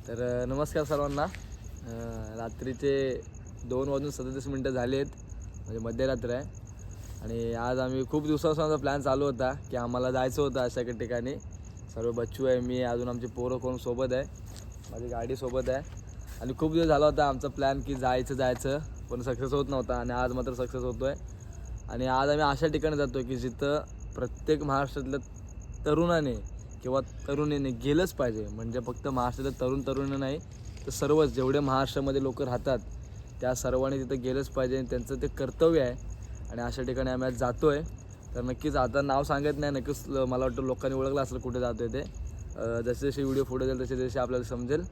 तर नमस्कार सर्वांना. रात्रीचे 2:37 झाले आहेत, म्हणजे मध्यरात्र आहे. आणि आज आम्ही खूप दिवसापासून प्लॅन चालू होता की आम्हाला जायचं होतं अशा काही ठिकाणी. सर्व बच्चू आहे, मी, अजून आमचे पोरं कोण सोबत आहे, माझी गाडी सोबत आहे. आणि खूप दिवस झाला होता आमचा प्लॅन की जायचं पण सक्सेस होत नव्हता. आणि आज मात्र सक्सेस होतो आहे. आणि आज आम्ही अशा ठिकाणी जातो की जिथं प्रत्येक महाराष्ट्रातल्या तरुणाने किंवा तरुणीने गेलंच पाहिजे. म्हणजे फक्त महाराष्ट्रातल्या तरुणी नाही तर सर्वच जेवढे महाराष्ट्रामध्ये लोक राहतात त्या सर्वांनी तिथं गेलंच पाहिजे. आणि त्यांचं ते कर्तव्य आहे. आणि अशा ठिकाणी आम्ही आज जातो आहे. तर नक्कीच आता नाव सांगत नाही, नक्कीच मला वाटतं लोकांनी ओळखलं असेल कुठे जातो आहे ते. जसे जसे व्हिडिओ पुढे जाईल तसे तसे आपल्याला समजेल.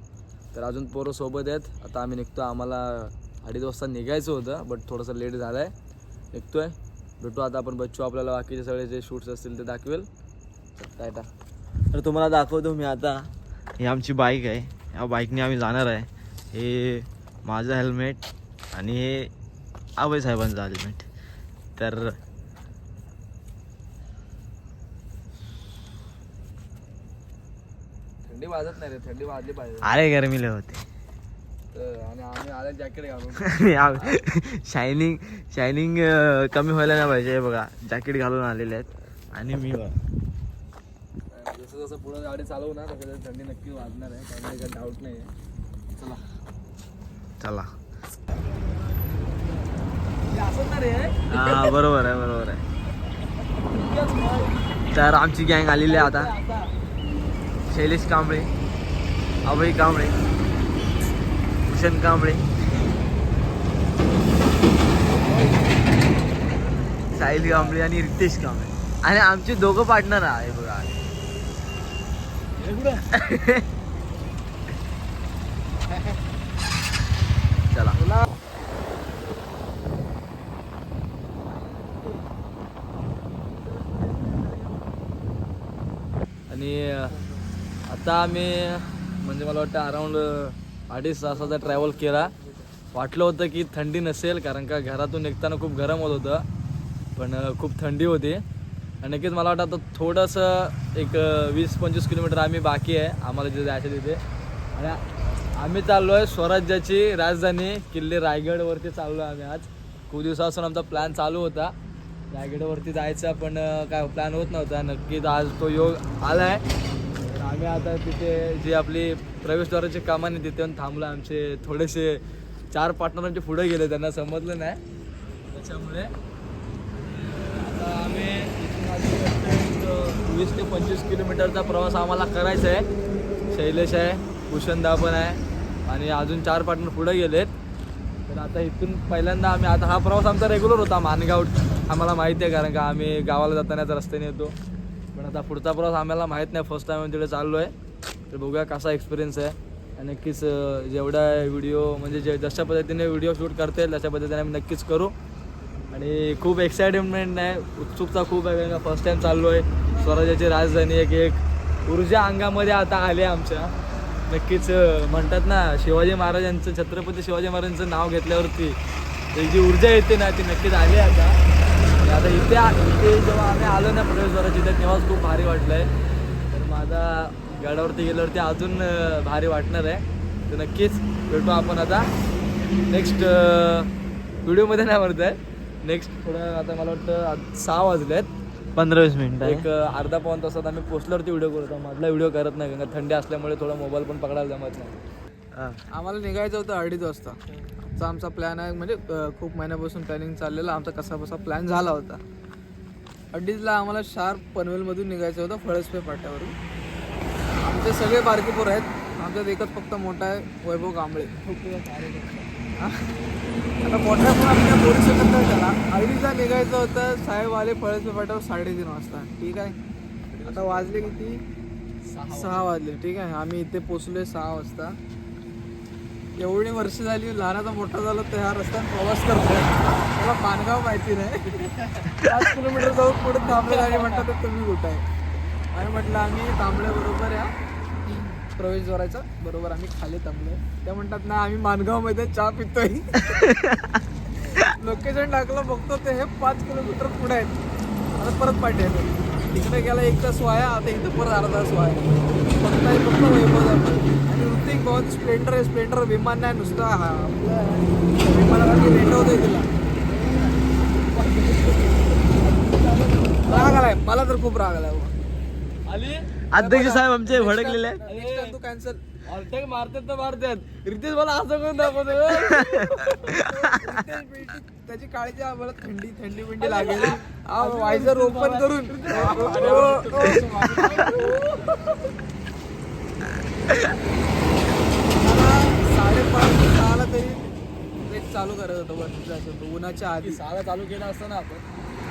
तर अजून पोरं सोबत आहेत. आता आम्ही निघतो. आम्हाला 2:30 वाजता निघायचं होतं, बट थोडंसं लेट झालं आहे. निघतो आहे, भेटू आता आपण. बच्चू आपल्याला बाकीचे सगळे जे शूट्स असतील ते दाखवेल. टाटा. तर तुम्हाला दाखवतो मी आता. ही आमची बाईक आहे, या बाईकने आम्ही जाणार आहे. हे माझं हेल्मेट आणि हे आबाई साहेबांचं हेल्मेट. तर थंडी वाजत नाही रे, थंडी वाजली पाहिजे. अरे गरमीले होते. आणि आम्ही आले जॅकेट घालून. शायनिंग कमी व्हायला नाही पाहिजे. बघा जॅकेट घालून आलेले आहेत. आणि मी जसं पुढे गाडी चालवू ना तसं थंडी नक्की वाजणार आहे, त्यामुळे काही डाऊट नाही आहे. चला. असं ना रे. हा बरोबर आहे. तर आमची गँग आलेली आहे आता. शैलेश कांबळे, अभय कांबळे, भूषण कांबळे, साहिल कांबळे आणि रितेश कांबळे. आणि आमचे दोघं पार्टनर आहे बघा. चला. आणि आता आम्ही म्हणजे मला वाटतं अराऊंड 2.5 तासाचा ट्रॅव्हल केला. वाटलं होतं की थंडी नसेल, कारण का घरातून निघताना खूप गरम होत होतं, पण खूप थंडी होती. आणि नक्कीच मला वाटतं आता थोडंसं एक 20-25 किलोमीटर आम्ही बाकी आहे आम्हाला जिथे जायचं तिथे. आणि आम्ही चाललो आहे स्वराज्याची राजधानी किल्ले रायगडवरती चाललो आहे आम्ही आज. खूप दिवसापासून आमचा प्लॅन चालू होता रायगडवरती जायचा, पण काय प्लॅन होत नव्हता. नक्कीच आज तो योग आला आहे. तर आम्ही आता तिथे जी आपली प्रवेशद्वाराची कामाने तिथे येऊन थांबलो. आमचे थोडेसे 4 पार्टनर आमचे पुढे गेले, त्यांना समजलं नाही, त्याच्यामुळे आता आम्ही इथून 20 ते 25 किलोमीटरचा प्रवास आम्हाला करायचा आहे. शैलेश आहे, भूषणदा पण आहे आणि अजून 4 पार्टनर पुढे गेलेत. तर आता इथून पहिल्यांदा आम्ही, आता हा प्रवास आमचा रेग्युलर होता माणगाव, आम्हाला माहिती आहे, कारण का आम्ही गावाला जातानाच रस्त्याने येतो. पण आता पुढचा प्रवास आम्हाला माहीत नाही, फर्स्ट टाईम आम्ही तिकडे चाललो आहे. तर बघूया कसा एक्सपिरियन्स आहे. आणि नक्कीच जेवढा व्हिडिओ म्हणजे जशा पद्धतीने व्हिडिओ शूट करता येईल तशा पद्धतीने आम्ही नक्कीच करू. आणि खूप एक्साइटमेंट आहे, उत्सुकता खूप आहे, कारण का फर्स्ट टाईम चाललो आहे. स्वराज्याची राजधानी, एक ऊर्जा अंगामध्ये आता आली आमच्या. नक्कीच म्हणतात ना, शिवाजी महाराजांचं, छत्रपती शिवाजी महाराजांचं नाव घेतल्यावरती एक जी ऊर्जा येते ना ती नक्कीच आली आता. आणि आता इथे जेव्हा आम्ही आलो ना प्रवेशद्वाराची तिथे, तेव्हाच खूप भारी वाटलं आहे. तर माझा गडावरती गेल्यावरती अजून भारी वाटणार आहे. तर नक्कीच भेटू आपण आता नेक्स्ट व्हिडिओमध्ये. नाही म्हणत आहे नेक्स्ट थोडं, आता मला वाटतं 6 वाजले आहेत, 15-20 मिनिटं. एक अर्धा पाऊण तासात आम्ही पोचल्यावरती व्हिडिओ करतो. मधला व्हिडिओ करत नाही, कारण थंडी असल्यामुळे थोडा मोबाईल पण पकडायला जमत नाही. आम्हाला निघायचं होतं 2:30 वाजता. आमचा प्लॅन आहे, म्हणजे खूप महिन्यापासून प्लॅनिंग चाललेला. आमचा कसा प्लॅन झाला होता. 2:30ला आम्हाला शार्प पनवेलमधून निघायचं होतं फळसपे फाट्यावरून. आमचे सगळे बारकी पोरं आहेत, आमच्यात एकच फक्त मोठा आहे, वैभव कांबळे. आता मोठ्या पण आपल्या बोलू शकत नाही त्याला. 2:30ला निघायचं होतं, साहेब आले फळसपे फाट्यावर 3:30 वाजता. ठीक आहे, आता वाजले किती? 6 वाजले. ठीक आहे, आम्ही इथे पोचलोय 6 वाजता. एवढी वर्ष झाली, लहानाचा मोठा झाला तर ह्या रस्त्यात प्रवास करतोय. मला माणगाव माहिती नाही. 5 किलोमीटर जाऊन पुढे थांबले आणि म्हणतात तर तुम्ही कुठं आहे. आणि म्हटलं आम्ही थांबल्याबरोबर या प्रवेशद्वाराच्या बरोबर आम्ही खाली थांबलो. त्या म्हणतात ना आम्ही माणगावमध्ये चहा पितोय. लोकेशन टाकलं, बघतो ते हे 5 किलोमीटर पुढे आहेत. आता परत पाठी आहे, तिकडे गेला 1 तास वाया, आता इथं परत अर्धा तास वाया. फक्त वैभव आणि ऋतिक भावा स्प्लेंडर आहे, स्प्लेंडर विमान नाही नुसतं हा आपलं विमानावरती रेटवतोय तिला. राग आलाय मला तर खूप राग आलाय बाबा. आली अध्यक्ष साहेब आमचे भडकलेले आहेत. नेक्स्ट टाइम तू कॅन्सल. ऑलटेक मारतात तर मारतात. रितेश मला असं करून दाखवतो. त्याची काळजी आम्हाला थंडी थंडी बिंडी लागेल. वायझर ओपन करून साडेपाच तरी ट्रेक चालू करत होतो बस उन्हाच्या आधी. 6ला चालू केलं असतं ना आपण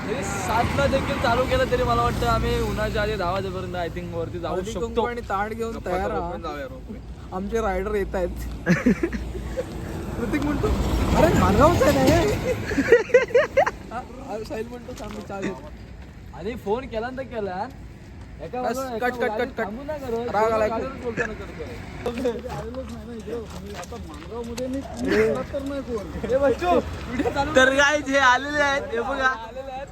तरी 7ला देखील चालू केलं तरी मला वाटतं आम्ही उन्हाच्या आधी 10 वाजेपर्यंत आय थिंक वरती जाऊ हळदी शकतो. कुंकू आणि ताट घेऊन तयार आहात. जाऊया रोपवे. आमचे रायडर येत आहेत. प्रतीक म्हणतो अरे मानगावच आहे ना हे. साहिल म्हणतो आम्ही चालेल. आणि फोन केला तर केला एका बस, बाजूला- कट, एका कट, गाडीत कट, कट. थांबू नाही करत. राग आलाय. गाडीवर बोलताना करतोय. ए बच्चू, व्हिडिओ चालू तर काय हे आलेले आहेत हे बघा. आलेले आहेत.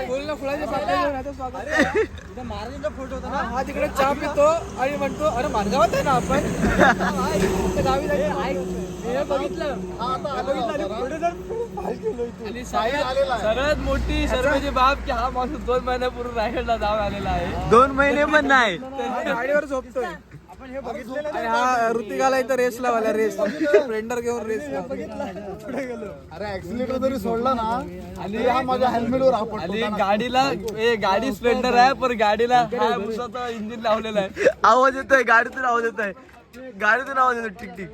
बोल ना फुलाचे पाकळी घेऊन आता स्वागत आहे. फोटो होता ना. हा तिकडे चहा पितो आणि म्हणतो अरे मानगावात आहे ना आपण. गावी जायचं. हे बघितलं आणि सर्वात मोठी शर्मेची बाब की हा माणूस 2 महिन्यापूर्वी रायगडला जाऊन आलेला आहे. 2 महिने पण नाही. गाडीवर झोपतोय. आणि हा ऋतिकाला इथं रेस लावायला रेस स्प्लेंडर घेऊन रेस अरे ऍक्सिलेटर जरी सोडला ना आणि हा माझ्या हेल्मेटवर आपण आणि गाडीला गाडी स्प्लेंडर आहे पण गाडीला हा उसाचं इंजिन लावलेलं आहे. आवाज येतोय गाडीतून आवाज येतोय. गाडीतून आवाज येतो टिक टिक.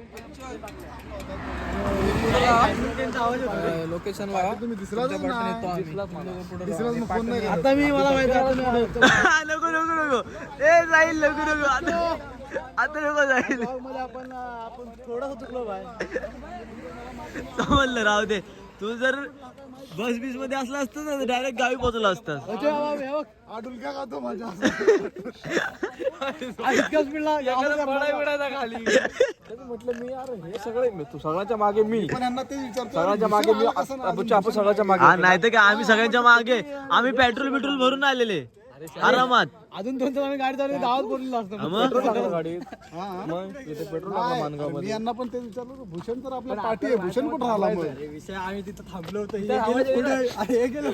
लोकेशन लावा. तुम्ही दिसलाच तुमच्या नाही. पाठीने येतो आम्ही. दिसलाच मग फोन नाही करत. आता मी मला माहिती आहे नको नको नको ए जाईल नको नको आता नको जाईल. आपण थोडंसं चुकलो बाय. समजलं राहू दे. तू जर बस बीस मध्ये असला असतं ना डायरेक्ट गावी पोहोचला असतास. हा डुलक्या खातो माझ्या खाली म्हटलं मी यार हे सगळे तू सगळ्याच्या मागे मी पण यांना ते विचारतो सगळ्याच्या मागे मी आपण सगळ्याच्या मागे. हा नाही तर काय आम्ही सगळ्यांच्या मागे आम्ही पेट्रोल भरून आलेले आरामात. अजून 2 तास आम्ही गाडी चालवली गावात बोललेलो असतो. मग? गाडीत हा. मग इथे पेट्रोल नाही, मानगाव मी यांना पण ते विचारलं की भूषण तर आपल्या पाठी आहे भूषण कुठं राहिला मग विषय आम्ही तिथं थांबलो होतो. हे गेलं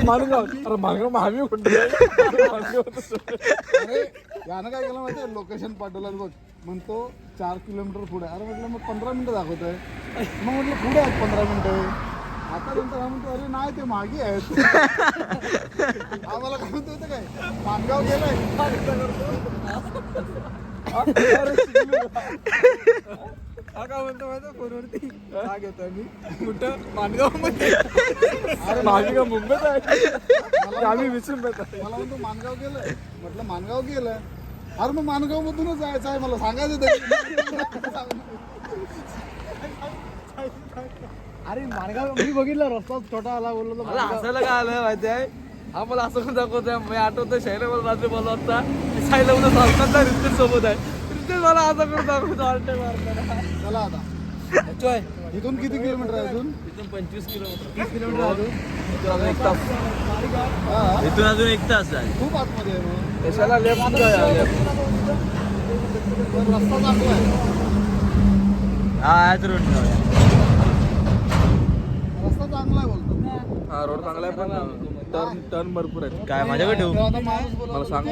मानगाव अरे मानगाव आम्ही कुठे अरे यानं काय केलं माहितीये लोकेशन पाठवलं बघ म्हणतो 4 किलोमीटर पुढे. अरे म्हटलं मग 15 मिनिटं दाखवतोय. मग म्हटलं पुढे आहेत 15 मिनिटं. आता नंतर हा म्हणतो अरे नाही ते मागे आहेत. आम्हाला काय म्हणतो होतं काय मानगाव गेलाय. हा काय म्हणतो माहिती फोनवरती हा घेतो आम्ही कुठं मानगाव मध्ये. अरे मागे का मुंबईत आहे आम्ही विसरून जातो. मला म्हणतो मानगाव गेलंय. म्हटलं मानगाव गेलंय. अरे मग मानगाव मधूनच जायचं आहे मला सांगायचं तरी. अरे मानगाव मी बघितलं रस्ता छोटा आला बोललो मला हसायला काय आलं माहिती आहे. हा मला असं करून दाखवतोय. मी आठवतोय शैला मला रात्री बोलला होता सायला उद्या चालताना रितेश सोबत आहे. रितेश मला असं करून दाखवतो ऑलटे मारताना. चला आता इथून किती किलोमीटर आहे अजून इथून 25 किलोमीटर 30 किलोमीटर अजून अजून 1 तास. हा इथून अजून 1 तास आहे. खूप आतमध्ये आहे मग देशाला लेफ्ट पण रस्ता चांगला आहे. हा ह्याच रोड रस्ता चांगला आहे बोलतो. हा रोड चांगला आहे पण टर्न भरपूर आहेत. काय माझ्याकडे ठेवू. आता माणूस बोलला मला सांग.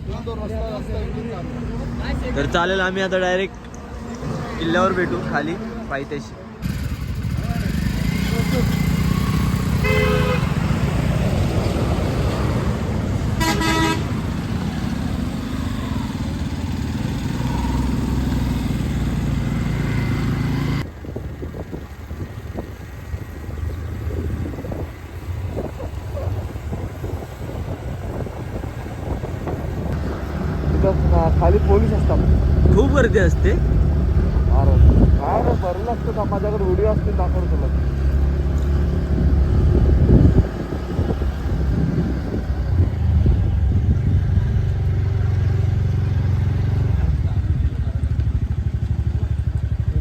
मला तो रस्ता एकदम चांगला. तर चालेल आम्ही आता डायरेक्ट किल्ल्यावर भेटू खाली पायथ्याशी. खाली पोलीस असतात. खूप गर्दी असते. अरे काय रे भरलं असतं. माझ्याकडे व्हिडिओ असतील दाखवतो तुला.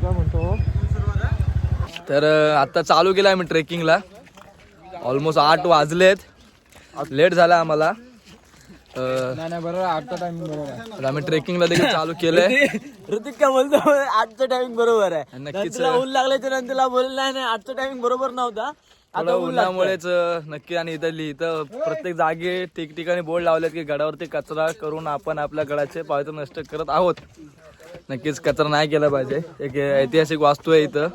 काय म्हणतो. तर आता चालू केलं आम्ही ट्रेकिंगला. ऑलमोस्ट 8 वाजलेत. लेट झाला आम्हाला नाही बरोबर आजचा टाइमिंग बरोबर आहे. आता आम्ही ट्रेकिंगला देखील चालू केलंय. ऋतिक काय बोलतो आजचं टायमिंग बरोबर आहे. नक्कीच. तुला ऊन लागल्याच्या नंतर बोल नाही आजचं टायमिंग बरोबर नव्हता. थोडं उन्हामुळेच नक्की. आणि इथं प्रत्येक जागे ठिकठिकाणी बोर्ड लावलेत की गडावरती कचरा करून आपण आपल्या गडाचे पावित्र्य नष्ट करत आहोत. नक्कीच कचरा नाही केला पाहिजे. एक ऐतिहासिक वास्तू आहे इथं,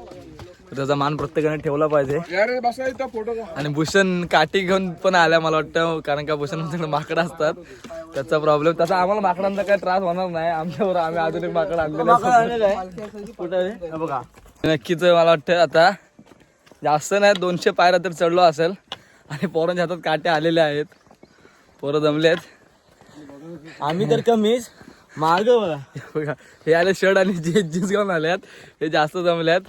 त्याचा मान प्रत्येकाने ठेवला पाहिजे. आणि भूषण काठी घेऊन पण आल्या मला वाटतं, कारण का भूषण माकडं असतात त्याचा प्रॉब्लेम. तसा आम्हाला माकडांचा काही त्रास होणार नाही आमच्यावर. आम्ही आधुनिक माकड आणलेलं बघा. नक्कीच मला वाटतं आता जास्त नाही 200 पायऱ्या तर चढलो असेल. आणि पोरांच्या हातात काटे आलेले आहेत, पोरं जमलेत. आम्ही तर कमीच माग बघा हे आले शर्ट आणि जीन्स घेऊन आल्यात, हे जास्त जमल्यात.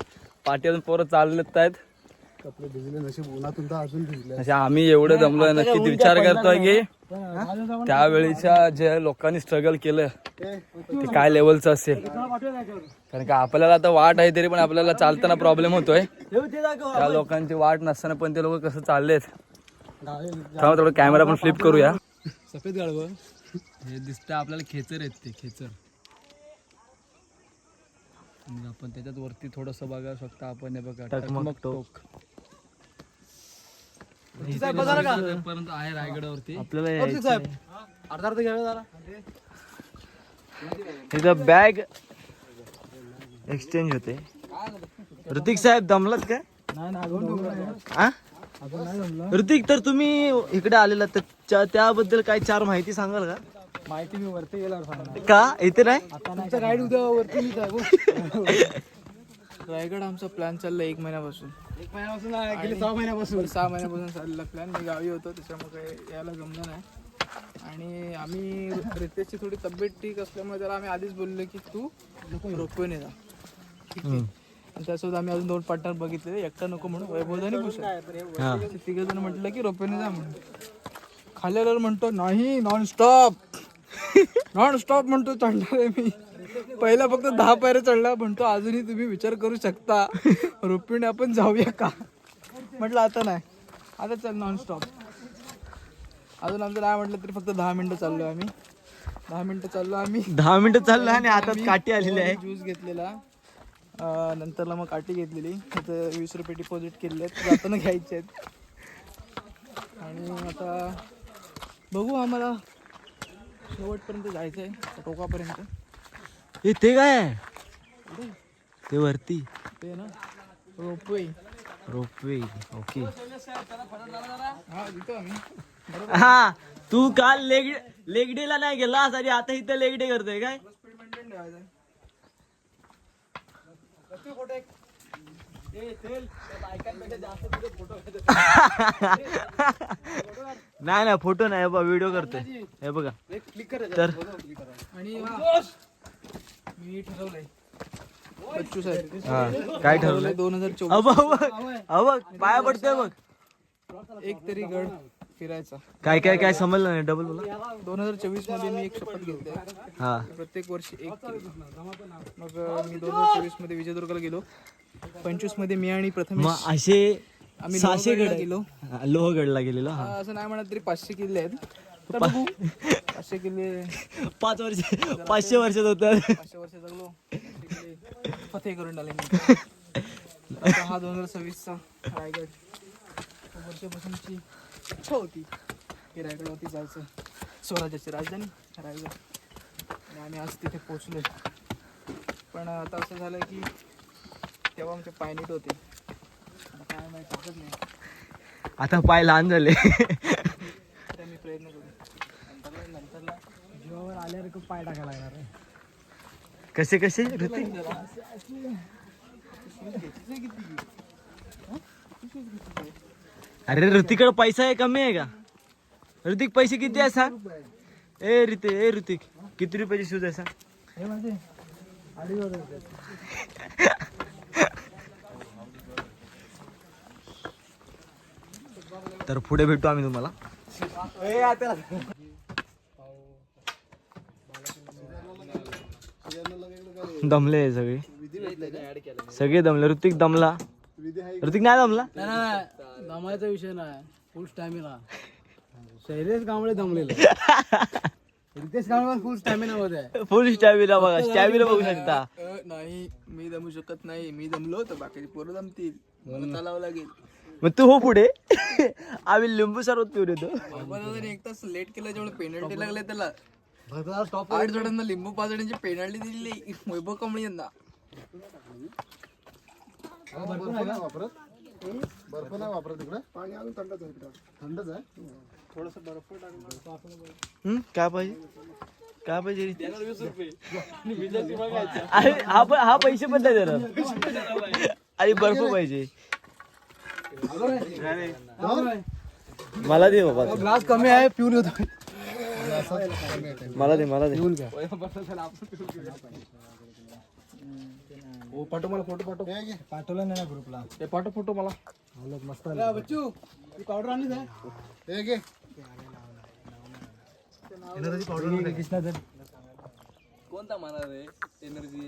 पाठी पोरं चाललेत आहेत. कपडे भिजले नशीब उन्हातून तर अजून भिजले. अशा आम्ही एवढं जमलोय. नक्की विचार करतोय की त्यावेळीच्या जे लोकांनी स्ट्रगल केलं ते काय लेवलचं असेल. कारण का आपल्याला आता वाट आहे तरी पण आपल्याला चालताना प्रॉब्लेम होतोय. त्या लोकांची वाट नसताना पण ते लोक कसं चाललेत. थोडं कॅमेरा पण फ्लिप करूया. सफेद गाढव हे दिसतं आपल्याला खेचर आहेत ते खेचर. आपण त्याच्यात वरती थोडस बघा शकता आपण. हे बघा टकमक टोक पर्यंत आहे रायगडावरती. आपल्याला अर्धा घ्यावे जरा. तिथं बॅग एक्सचेंज होते. ऋतिक साहेब दमलात काय? आ? ऋतिक तर तुम्ही इकडे आलेला तर त्याबद्दल काय 4 माहिती सांगाल का? माहिती मी वरती गेल्यावर सांगणार. का इथे नाही? तुमचा गाईड उद्या वरती रायगड आमचा प्लॅन चालला 1 महिन्यापासून. 1 महिन्यापासून गेले 6 महिन्यापासून. 6 महिन्यापासून चाललेला प्लॅन. मी गावी होतो त्याच्यामुळे काही यायला जमलं नाही. आणि आम्ही रितेशची थोडी तब्येत ठीक असल्यामुळे त्याला आम्ही आधीच बोललो की तू रोपवेने जा. ठीक आहे. आणि त्यासोबत आम्ही अजून 2 पार्टनर बघितले. एकटा नको म्हणून वैभव आणि भूषण. 3 जण म्हटलं की रोपवेने जा म्हणून. खाल्ल्यावर म्हणतो नाही नॉन स्टॉप म्हणतो चढणार आहे मी. पहिला फक्त 10 पायऱ्या चढला म्हणतो अजूनही तुम्ही विचार करू शकता रोपवेने आपण जाऊया का. म्हटलं आता नाही, आता चल नॉनस्टॉप. अजून आमचं नाही म्हटलं तरी फक्त 10 मिनिटं चाललो आम्ही. 10 मिनिटं चाललो आम्ही. 10 मिनिटं चाललं आणि हातात काठी आलेली आहे. ज्यूस घेतलेला. नंतरला मग काठी घेतलेली. तिथं 20 रुपये डिपॉझिट केलेले आहेत, जाताना घ्यायचे आहेत. आणि आता बघू आम्हाला शेवटपर्यंत जायचं आहे, टोकापर्यंत. ते काय आहे ते वरती? ते ना रोपवे. ओके. हा तिथं आम्ही. हा तू काल लेग डे ला नाही गेलास आणि आता इथं लेग डे करतोय काय? नाही फोटो नाही व्हिडिओ करतोय. हे बघा तर. आणि मी ठरवलंय बच्चू साहेब. काय ठरवलंय? 2024 पाया पडतोय बघ. एक तरी गड फिरायचा. काय समजलं नाही, डबल बोला. 2024 मध्ये मी एक शपथ घेतली. हा प्रत्येक वर्षी एक केली. मग मी 2024 मध्ये विजयदुर्गला गेलो. 25 मध्ये मी आणि प्रथमेश असे आम्ही 600 लोहगडला गेलो. लोहगडला गेलेलो. असं नाही म्हणत तरी 500 किल्ले आहेत. तर बघू 500 किल्ले 500 वर्षात होतं. 500 वर्ष जगलो. फतेह करून आले मी. आता हा 2026चा रायगड. वर्षापासूनची इच्छा होती की रायगडवरती जायचं. स्वराज्याची राजधानी रायगड. आणि आम्ही आज तिथे पोहोचलोय. पण आता असं झालं की तेव्हा आमचे पाय नीट होते. आता काय माहिती ताकद नाही. आता पाय लहान झाले. तर मी प्रयत्न करू. नंतरला जीवावर आल्यावर पाय टाकायला लागणार आहे. कसे ऋतिक? अरे ऋतिकडे पैसा आहे कमी आहे का? ऋतिक पैसे किती आहे सांग? ए ऋतिक किती रुपयाची शूज आहे सांग? हे माझे 2,500 रुपये. तर पुढे भेटू आम्ही तुम्हाला. दमले सगळे दमले. ऋतिक दमला. ऋतिक नाही दमला. नाही दमायचा विषय नाही. Full stamina. शैलेश कांबळे दमलेले रितेश कांबळे फुल स्टॅमिना मध्ये फुल स्टॅमिना बघा, स्टॅमिना बघू शकता. नाही मी दमू शकत नाही, मी दमलो तर बाकीचे पोरं दमतील, मला चालावं लागेल. मग तू हो पुढे. आम्ही लिंबू सरबत पिऊन येतो. एक तास लेट केलं जेवढं पेनल्टी लागले त्याला. 8 जणांना लिंबू पाजण्याची पेनल्टी दिली वैभव कांबळे यांना. बर्फ नाही वापरत, बर्फ नाही वापरत इकडे. पाणी अजून थंडच आहे इकडे. थंडच आहे. थोडस बर्फ टाकून काय पाहिजे, काय पाहिजे? अरे हा पैसे पण नाही देणार. आणि बर्फ पाहिजे. मला दे बाबा, ग्लास कमी आहे पिऊन येतो. मला दे, मला दे. पाठव मला फोटो, पाठव. पाठवला नाही ना ग्रुपला. ते पाठव फोटो मला. मस्त बच्चू तू पावडर आणली काय? हे घे. कोणता म्हणा रे एनर्जी?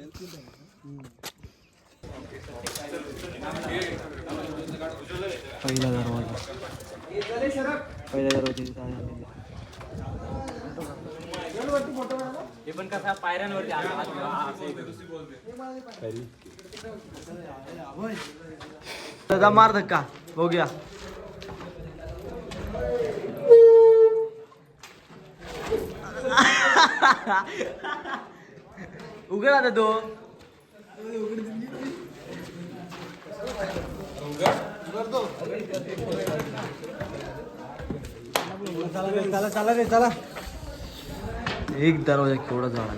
पहिला दरवाजा, पहिल्या दरवाजा. हे पण कसा पायऱ्यांवरती दादा मार धक्का बघूया. उघड आता तो. चला रे चला. एक दरवाजा केवढा झाला.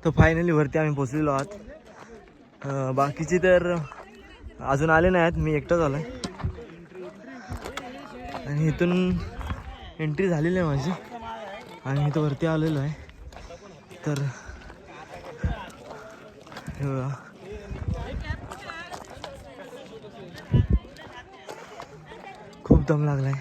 तर फायनली वरती आम्ही पोचलेलो आहात. बाकीचे तर अजून आले नाही आहेत, मी एकटाच आलोय. आणि इथून एंट्री झालेली आहे माझी आणि मी तर वरती आलेलो आहे. तर हे बघा, खूप दम लागलाय.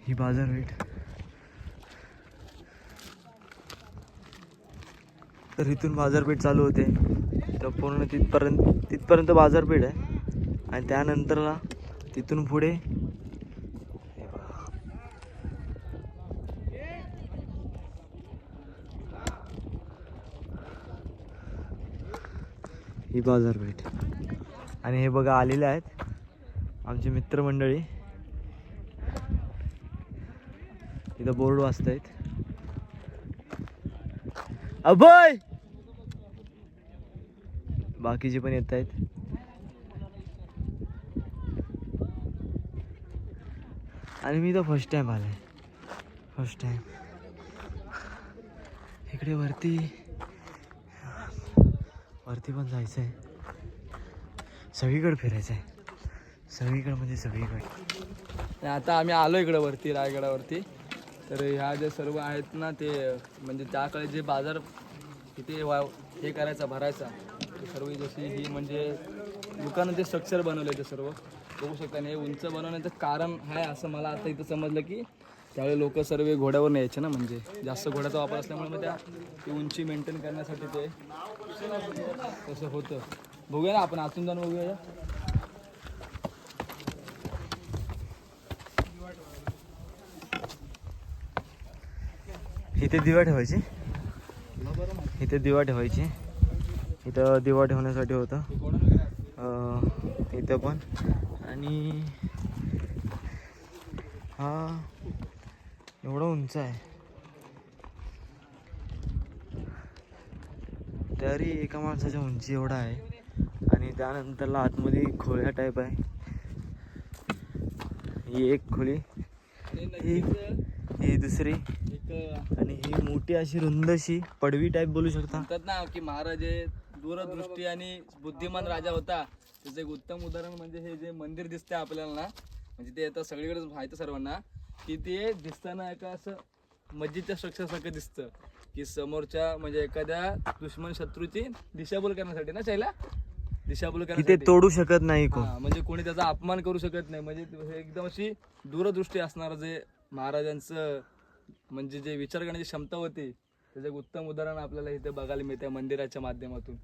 ही बाजारपेठ. तर इथून बाजारपेठ चालू होते, तर पूर्ण तिथपर्यंत बाजारपेठ आहे. आणि त्यानंतरला तिथून पुढे ही बाजारपेठ. आणि हे बघा आलेले आहेत आमचे मित्रमंडळी. इथं बोर्ड वाचतायत. अभय बाकीचे पण येत आहेत. आणि मी तर फर्स्ट टाइम आलाय, फर्स्ट टाइम इकडे वरती पण जायचं आहे. सगळीकडे फिरायचं आहे, सगळीकडे म्हणजे सगळीकडे. आता आम्ही आलो इकडे वरती रायगडावरती. तर ह्या जे सर्व आहेत ना ते म्हणजे त्याकडे जे बाजार तिथे हे करायचा भरायचा ते सर्व जशी ही म्हणजे दुकानं जे स्ट्रक्चर बनवलं ते सर्व बघू शकता. आणि हे उंच बनवण्याचं कारण आहे असं मला आता इथं समजलं की त्यावेळी लोक सर्व घोड्यावर न्यायचे ना, म्हणजे जास्त घोड्याचा वापर असल्यामुळे मग ती उंची मेंटेन करण्यासाठी ते तसं होतं. बघूया ना आपण आतून जाऊन बघूया. इथे दिवा ठेवायची, इथे दिवा ठेवायची. इथं दिवा ठेवण्यासाठी होतं इथं पण. आणि हा एवढं उंच आहे. तरी एका माणसाच्या उंची एवढा आहे. आणि त्यानंतरला आतमध्ये खोल्या टाईप आहे. ही एक खोली, ही दुसरी, आणि ही मोठी अशी रुंदशी पडवी टाईप बोलू शकता. म्हणतात ना की महाराज हे दूरदृष्टी आणि बुद्धिमान राजा होता. त्याचं एक उत्तम उदाहरण म्हणजे हे जे मंदिर दिसतंय आपल्याला ना, म्हणजे ते आता सगळीकडेच माहिती सर्वांना की ते दिसताना एका असं मस्जिदच्या स्ट्रक्चर सारखं दिसतं की समोरच्या म्हणजे एखाद्या दुश्मन शत्रूची दिशाभूल करण्यासाठी ना, शैला दिशाभूल की ते करण्यासाठी. तोडू शकत नाही कोण. हा, म्हणजे कोणी त्याचा अपमान करू शकत नाही. म्हणजे हे एकदम अशी दूरदृष्टी असणार जे महाराजांचं म्हणजे जे विचार करण्याची क्षमता होती त्याचं एक उत्तम उदाहरण आपल्याला इथे बघायला मिळते मंदिराच्या माध्यमातून.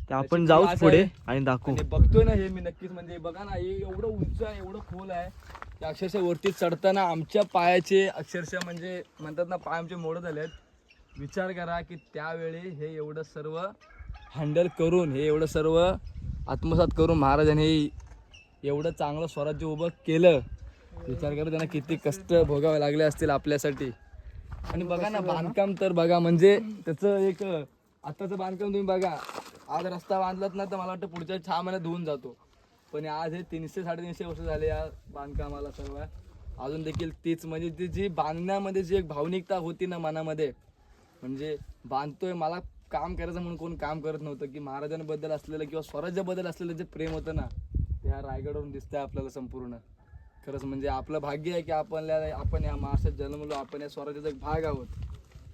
ते आपण जाऊच पुढे आणि दाखवू. आणि बघतोय ना हे मी नक्कीच, म्हणजे बघा ना हे एवढं उंच आहे, एवढं खोल आहे की अक्षरशः वरती चढताना आमच्या पायाचे अक्षरशः म्हणजे म्हणतात ना पाय आमचे मोडत झाले आहेत. विचार करा की त्यावेळी हे एवढं सर्व हँडल करून, हे एवढं सर्व आत्मसात करून महाराजांनी एवढं चांगलं स्वराज्य उभं केलं. विचार करा त्यांना किती कष्ट भोगावे लागले असतील आपल्यासाठी. आणि बघा ना बांधकाम तर बघा, म्हणजे त्याचं एक आत्ताचं बांधकाम तुम्ही बघा, आज रस्ता बांधलात ना तर मला वाटतं पुढच्या 6 महिन्यात धुवून जातो. पण आज हे 300-350 वर्ष झाले या बांधकामाला सर्व, अजून देखील तीच म्हणजे ती जी बांधण्यामध्ये जी एक भावनिकता होती ना मनामध्ये, म्हणजे बांधतोय मला काम करायचं म्हणून कोण काम करत नव्हतं, की महाराजांबद्दल असलेलं किंवा स्वराज्याबद्दल असलेलं जे प्रेम होतं ना ते ह्या रायगडवरून दिसतंय आपल्याला संपूर्ण. खरंच म्हणजे आपलं भाग्य आहे की आपण या महाराष्ट्रात जन्मलो, आपण या स्वराज्याचा एक भाग आहोत.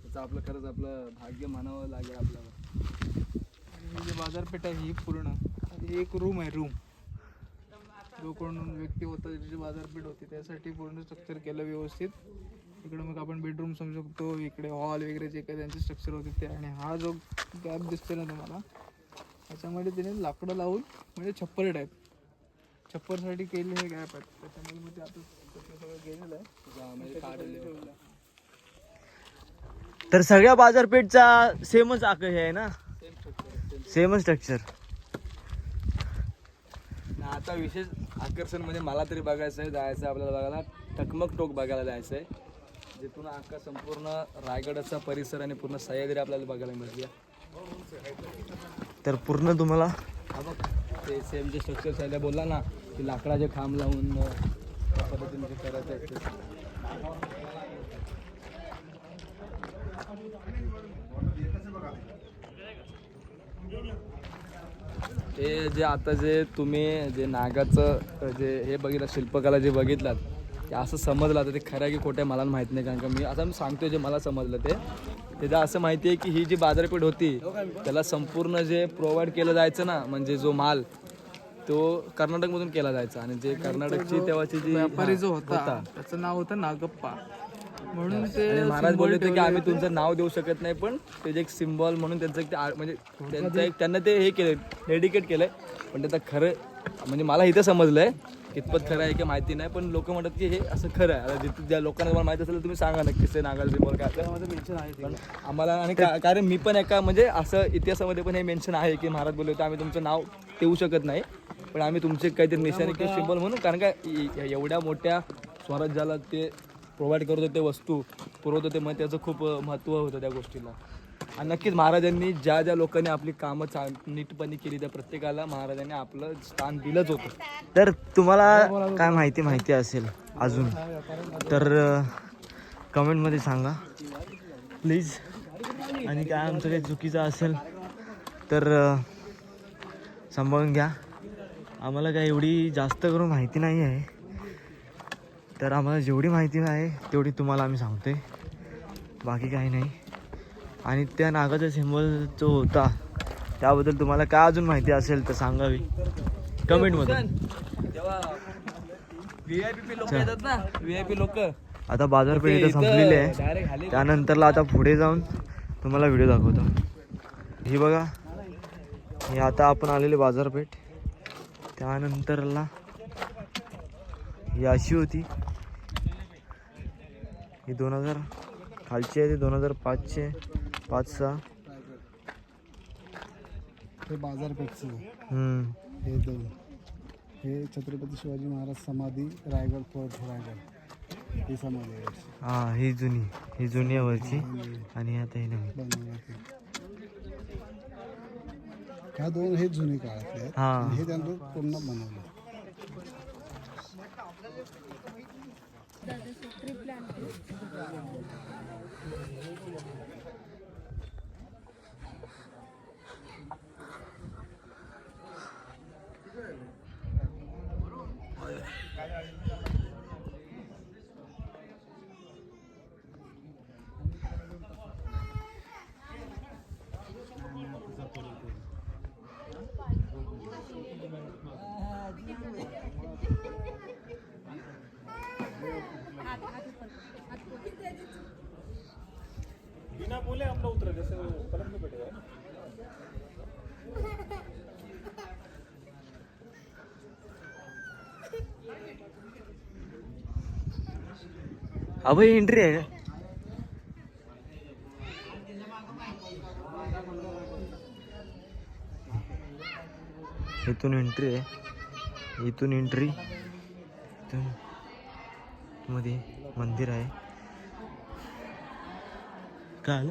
त्याचं आपलं खरंच आपलं भाग्य मानावं लागेल आपल्याला. ही जी बाजारपेठ आहे ही पूर्ण ही एक रूम आहे. जो कोण व्यक्ती होता ज्याची बाजारपेठ होती त्यासाठी पूर्ण स्ट्रक्चर केलं व्यवस्थित. इकडे मग आपण बेडरूम समजू शकतो, इकडे हॉल वगैरे जे काही त्यांचे स्ट्रक्चर होते ते. आणि हा जो गॅप दिसतो ना तुम्हाला, त्याच्यामध्ये त्याने लाकडं लावून म्हणजे छप्पर टाईप छप्परसाठी केले हे गॅप आहेत. त्याच्यामध्ये मग ते आता सगळं गेलेलं आहे. तर सगळ्या बाजारपेठचा सेमच हे आहे ना, सेमच स्ट्रक्चर. आता विशेष आकर्षण म्हणजे मला तरी बघायचं आहे, जायचं आहे आपल्याला बघायला टकमक टोक बघायला जायचं आहे, जिथून अख्खा संपूर्ण रायगडाचा परिसर आणि पूर्ण सह्याद्री आपल्याला बघायला मिळते. तर पूर्ण तुम्हाला हा बघ ते सेम जे स्ट्रक्चर सायला बोलला ना की लाकडाचे खांब लावून त्या पद्धतीने जे करत आहेत ते जे आता जे तुम्ही जे नागाचं जे हे बघितलं शिल्पकला जे बघितलात ते असं समजलं आता ते खरं आहे की खोटं मला माहीत नाही. कारण का मी आता सांगतोय जे मला समजलं त्याचं असं माहिती आहे की ही जी बाजारपेठ होती त्याला संपूर्ण जे प्रोव्हाइड केलं जायचं ना, म्हणजे जो माल तो कर्नाटकमधून केला जायचा. आणि जे कर्नाटकची तेव्हाची जी व्यापारी जो होता त्याचं नाव होतं नागप्पा म्हणून ते आणि महाराज बोलले होते की आम्ही तुमचं नाव देऊ शकत नाही, पण त्याचे एक सिम्बॉल म्हणून त्यांचं एक म्हणजे त्यांचं एक त्यांना ते हे केलं डेडिकेट केलंय. पण त्याचं खरं म्हणजे मला इथं समजलंय, कितपत खरं आहे की माहिती नाही, पण लोक म्हणतात की हे असं खरं आहे. आता जिथे ज्या लोकांना तुम्हाला माहिती असेल तर तुम्ही सांगा नक्कीच ते नागाला सिम्बॉल काय आपल्याला मेन्शन आहे. पण आम्हाला आणि कारण मी पण एका म्हणजे असं इतिहासामध्ये पण हे मेन्शन आहे की महाराज बोलले होते आम्ही तुमचं नाव देऊ शकत नाही, पण आम्ही तुमचे काहीतरी निशाणी किंवा सिम्बॉल म्हणून, कारण का एवढ्या मोठ्या स्वराज्याला ते प्रोव्हाइड करत होते, वस्तू पुरवत होते, मग त्याचं खूप महत्त्व होतं त्या गोष्टीला. आणि नक्कीच महाराजांनी ज्या ज्या लोकांनी आपली कामं नीटपणे केली त्या प्रत्येकाला महाराजांनी आपलं स्थान दिलंच होतं. तर तुम्हाला काय माहिती असेल अजून तर कमेंटमध्ये सांगा प्लीज. आणि काय आमचं काही चुकीचं असेल तर सांभाळून घ्या. आम्हाला काय एवढी जास्त करून माहिती नाही आहे, तर आम्हाला जेवढी माहिती आहे तेवढी तुम्हाला आम्ही सांगतोय, बाकी काही नाही. आणि त्या नागाचा सिम्बॉल जो होता त्याबद्दल तुम्हाला काय अजून माहिती असेल तर सांगावी कमेंटमध्ये. तेव्हा VIP लोक येतात ना, VIP लोक आता बाजारपेठ इथं संपलेली आहे, त्यानंतरला आता पुढे जाऊन तुम्हाला व्हिडिओ दाखवतो. ही बघा, ही आता आपण आलेली बाजारपेठ. त्यानंतरला ही अशी होती, ही 2000 खालची आहे, ते 2005चे 5-6. हे बाजारपेठचे हम्म. हे दोन, हे छत्रपती शिवाजी महाराज समाधी रायगड फोर्ट रायगड ही समाधी आहे. हा ही जुनी आहे वरची, आणि आता ही नवीन. बनवण्याची ह्या दोन हे जुने काळातले आहेत. हा. आणि हे त्यांचं पूर्ण बनवलं. अभय एंट्री आहे का? इथून एंट्री आहे. इथून एंट्री. इथून मध्ये मंदिर आहे. काय आलं?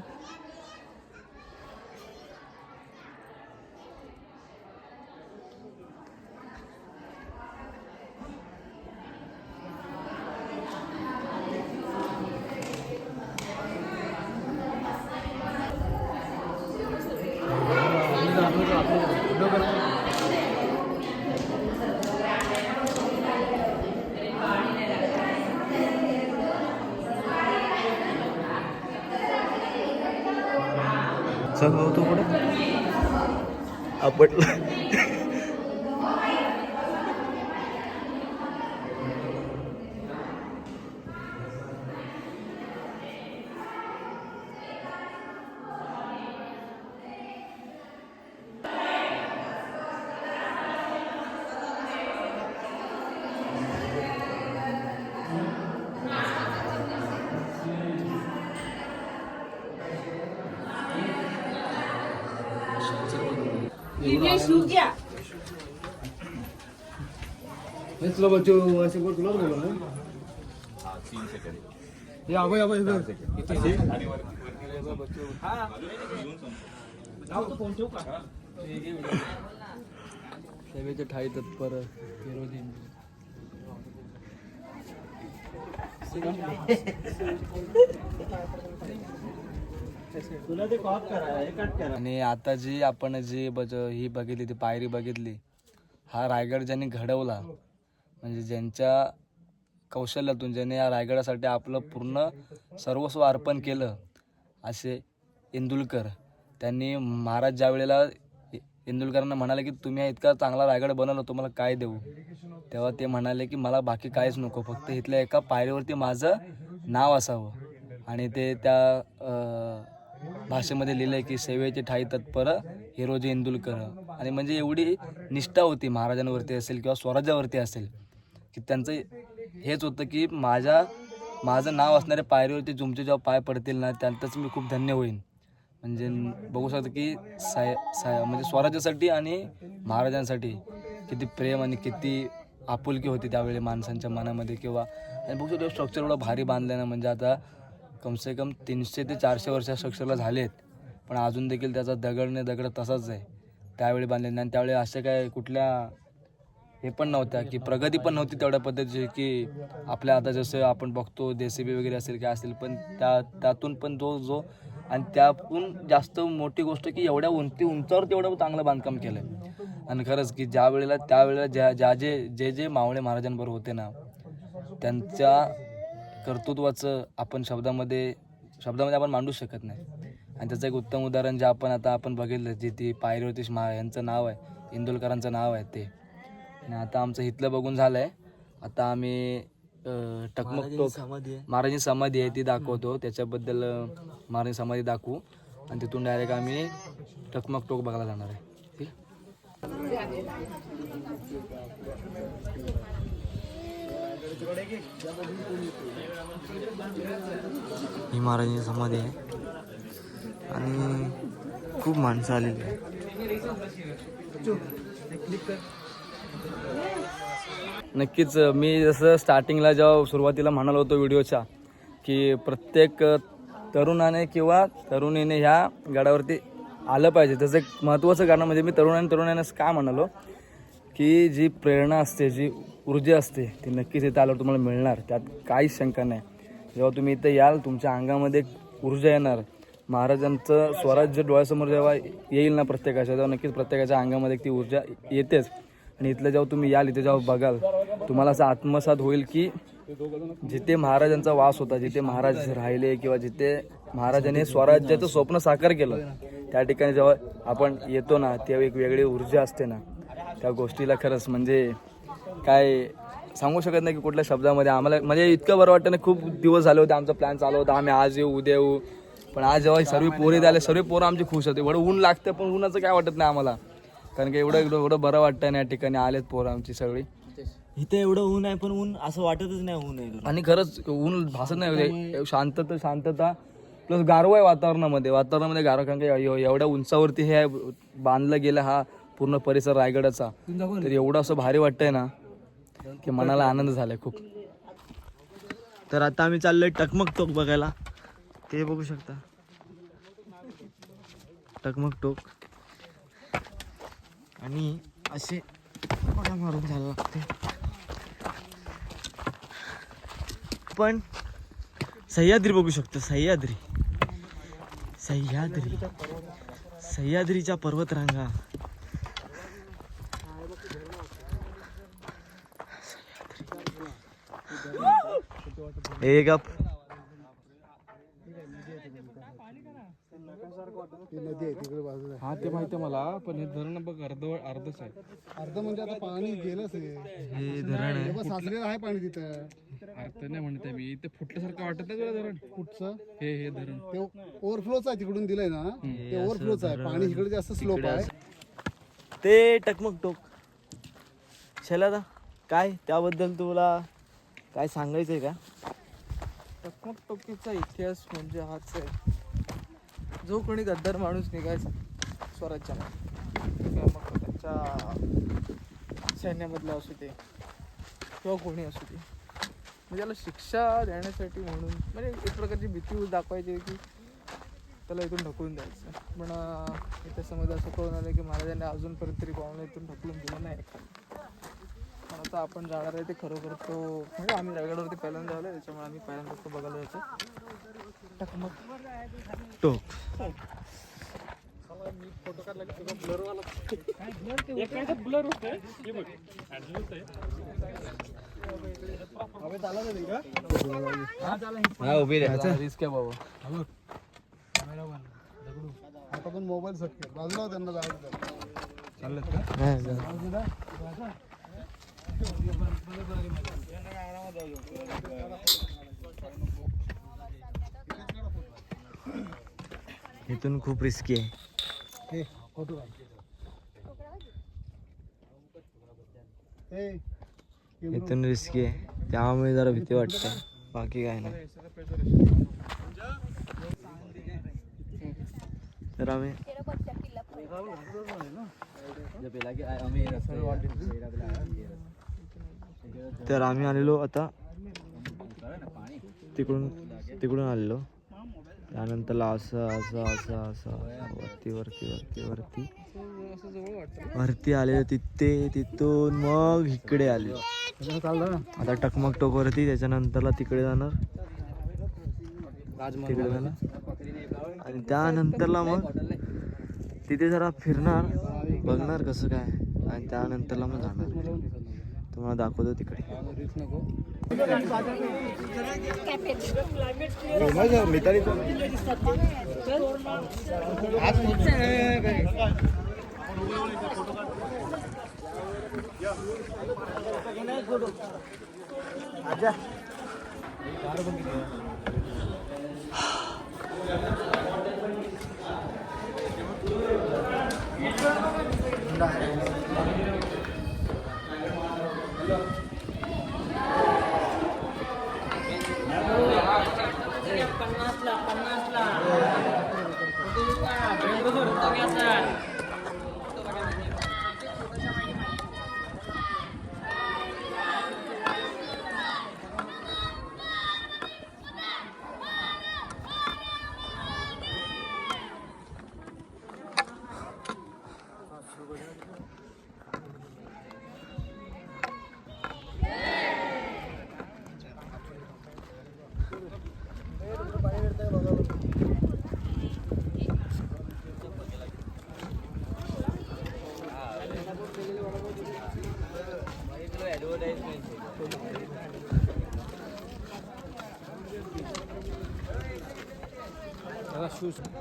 चल भाऊ तू पुढे आपटला. सेवेचे ठाई तत्पर विरोधी आणि आता जी आपण ही बघितली ती पायरी बघितली, हा रायगड ज्यांनी घडवला म्हणजे ज्यांच्या कौशल्यातून ज्याने या रायगडासाठी आपलं पूर्ण सर्वस्व अर्पण केलं असे इंदुलकर. त्यांनी महाराज ज्या वेळेला इंदुलकरांना म्हणाले की तुम्ही इतका चांगला रायगड बनवला, तुम्हाला काय देऊ, तेव्हा ते म्हणाले की मला बाकी काहीच नको, फक्त इथल्या एका पायरीवरती माझं नाव असावं. आणि ते त्या भाषेमध्ये लिहिलंय की सेवेचे ठाई तत्पर हिरोजी इंदुलकर. आणि म्हणजे एवढी निष्ठा होती महाराजांवरती असेल किंवा स्वराज्यावरती असेल की त्यांचं हेच होतं की माझं नाव असणाऱ्या पायरीवरती तुमचे जेव्हा पाय पडतील ना त्यातच मी खूप धन्य होईन. म्हणजे बघू शकतो की म्हणजे स्वराज्यासाठी आणि महाराजांसाठी किती प्रेम आणि किती आपुलकी होती त्यावेळी माणसांच्या मनामध्ये. किंवा आणि बघू शकतो स्ट्रक्चर एवढं भारी बांधलं ना, म्हणजे आता कमसे कम 300 ते 400 वर्षा स्ट्रक्चरला झालेत, पण अजून देखील त्याचा दगड तसाच आहे त्यावेळी बांधलेला. आणि त्यावेळी अशा काय कुठल्या हे पण नव्हत्या की प्रगती पण नव्हती तेवढ्या पद्धतीची की आपल्या आता जसं आपण बघतो JCB वगैरे असेल काय असेल, पण त्यातून पण जो आणि त्यातून जास्त मोठी गोष्ट की एवढ्या उंचावर तेवढं चांगलं बांधकाम केलं. आणि खरंच की त्यावेळेला जे मावळे महाराजांबरोबर होते ना, त्यांच्या कर्तृत्वाचं आपण शब्दामध्ये आपण मांडू शकत नाही. आणि त्याचं एक उत्तम उदाहरण जे आपण बघितलं, जे ती पायरीवरती यांचं नाव आहे, इंदुलकरांचं नाव आहे ते. आणि आता आमचं इथलं बघून झालंय, आता आम्ही टकमक टोक महाराजांची समाधी आहे ती दाखवतो. त्याच्याबद्दल महाराजांची समाधी दाखवू आणि तिथून डायरेक्ट आम्ही टकमक टोक बघायला जाणार आहे. ठीक ही महाराजांची समाधी आहे आणि खूप माणसं आलेली आहे. नक्कीच मी जसं स्टार्टिंगला जेव्हा सुरुवातीला म्हणालो होतो व्हिडिओच्या की प्रत्येक तरुणाने किंवा तरुणीने ह्या गडावरती आलं पाहिजे. त्याचं एक महत्त्वाचं कारण म्हणजे मी तरुणांना काय म्हणालो की जी प्रेरणा असते, जी ऊर्जा असते ती नक्कीच इथं आल्यावर तुम्हाला मिळणार, त्यात काहीच शंका नाही. जेव्हा तुम्ही इथं याल तुमच्या अंगामध्ये एक ऊर्जा येणार. महाराजांचं स्वराज्य डोळ्यासमोर जेव्हा येईल ना प्रत्येकाच्या, तेव्हा नक्कीच प्रत्येकाच्या अंगामध्ये ती ऊर्जा येतेच. आणि इथलं जेव्हा तुम्ही याल, इथे जेव्हा बघाल, तुम्हाला असं आत्मसात होईल की जिथे महाराजांचा वास होता, जिथे महाराज राहिले किंवा जिथे महाराजांनी स्वराज्याचं स्वप्न साकार केलं, त्या ठिकाणी जेव्हा आपण येतो ना, तेव्हा एक वेगळी ऊर्जा असते ना, त्या गोष्टीला खरंच म्हणजे काय सांगू शकत नाही की कुठल्या शब्दामध्ये. आम्हाला म्हणजे इतकं बरं वाटतं ना. खूप दिवस झाले होते, आमचा प्लॅन चालू होता आम्ही आज येऊ उद्या येऊ, पण आज जेव्हा सर्व पोरे झाले, सर्व पोरं आमची खुश होते. एवढं ऊन लागतं पण उन्हाचं काय वाटत नाही आम्हाला, कारण की एवढं बरं वाटतं ना या ठिकाणी आलेत पोरं आमची सगळी. इथे एवढं ऊन आहे पण ऊन असं वाटतच नाही ऊन आहे. आणि खरंच ऊन भासत नाही. शांतता प्लस गारवा आहे वातावरणामध्ये गारवा, कारण की एवढ्या उंचावरती हे बांधलं गेलं हा पूर्ण परिसर रायगडाचा, तर एवढं असं भारी वाटतंय ना की मनाला आनंद झालाय खूप. तर आता आम्ही चाललोय टकमक टोक बघायला. ते बघू शकता, टकमक टोक. आणि असे उड्या मारून जायला लागते, पण सह्याद्री बघू शकतो. सह्याद्रीच्या पर्वतरांगा. एक नदी आहे तिकडे बाजूला. हा ते माहिती आहे मला, पण हे धरण बघ अर्धच आहे. अर्ध म्हणजे आता पाणी गेलंच आहे. हे धरण आहे. बस साचलेलं आहे पाणी तिथं. अर्ध नाही म्हणते मी, ते फुटल्यासारखं वाटत नाही तुला धरण? कुठचं हे धरण ते ओव्हरफ्लोच आहे, तिकडून दिलंय ना ते ओव्हरफ्लोच आहे. पाणी इकडे जास्त स्लोप आहे. ते टकमक टोक. शैलादा काय त्याबद्दल तुला काय सांगायचंय का? टकमक टोकीचा इतिहास म्हणजे हाच आहे, जो कोणी गद्दार माणूस निघायचा स्वराज्यामध्ये किंवा मग त्यांच्या सैन्यामधला असू दे किंवा कोणी असू दे, म्हणजे त्याला शिक्षा देण्यासाठी म्हणून, म्हणजे एक प्रकारची भीती दाखवायची की त्याला इथून ढकलून द्यायचं. पण इतिहासामध्ये असं कळून आलं की महाराजांनी अजूनपर्यंत तरी पाहुणे इथून ढकलून दिलं नाही एखादं. पण आता आपण जाणार आहे ते खरोखर तो, म्हणजे आम्ही रायगडावरती पहिल्यांदा आलो, त्याच्यामुळे आम्ही पहिल्यांदा तो बघायला जायचो टकमक टोक. रिस्क आहे बाबा. आता पण मोबाईल सटके बाजूला त्यांना जायचं. इथून खूप रिस्की आहे. हे फोटो काढ. इथून रिस्की आहे, त्यामुळे जरा भीती वाटते, बाकी काय नाही. तर आम्ही आलेलो आता तिकडून आलेलो. त्यानंतरला असं वरती आलेलो, तिथून मग इकडे आले. आता टकमक टोक वरती, त्याच्यानंतरला तिकडे जाणार आणि त्यानंतरला मग तिथे जरा फिरणार, बघणार कसं काय, आणि त्यानंतरला मग जाणार. तुम्हाला दाखवतो तिकडे.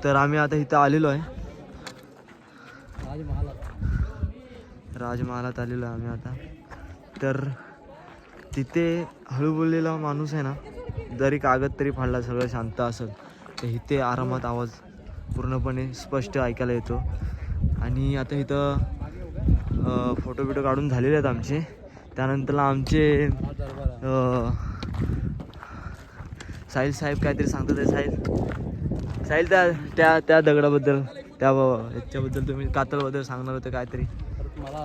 तर आम्ही आता इथं आलेलो आहे, राजमहालात आलेलो आहे आम्ही आता. तर तिथे हळू बोललेला माणूस आहे ना, जरी कागद तरी फाडला सगळं शांत असेल तर इथे आरामात आवाज पूर्णपणे स्पष्ट ऐकायला येतो. आणि आता इथं फोटो बिटो काढून झालेले आहेत आमचे. त्यानंतर आमचे साहिल साहेब काहीतरी सांगतात आहे. साहिल त्या त्या दगडाबद्दल, त्या याच्याबद्दल तुम्ही कातळबद्दल सांगणार होते काहीतरी, मला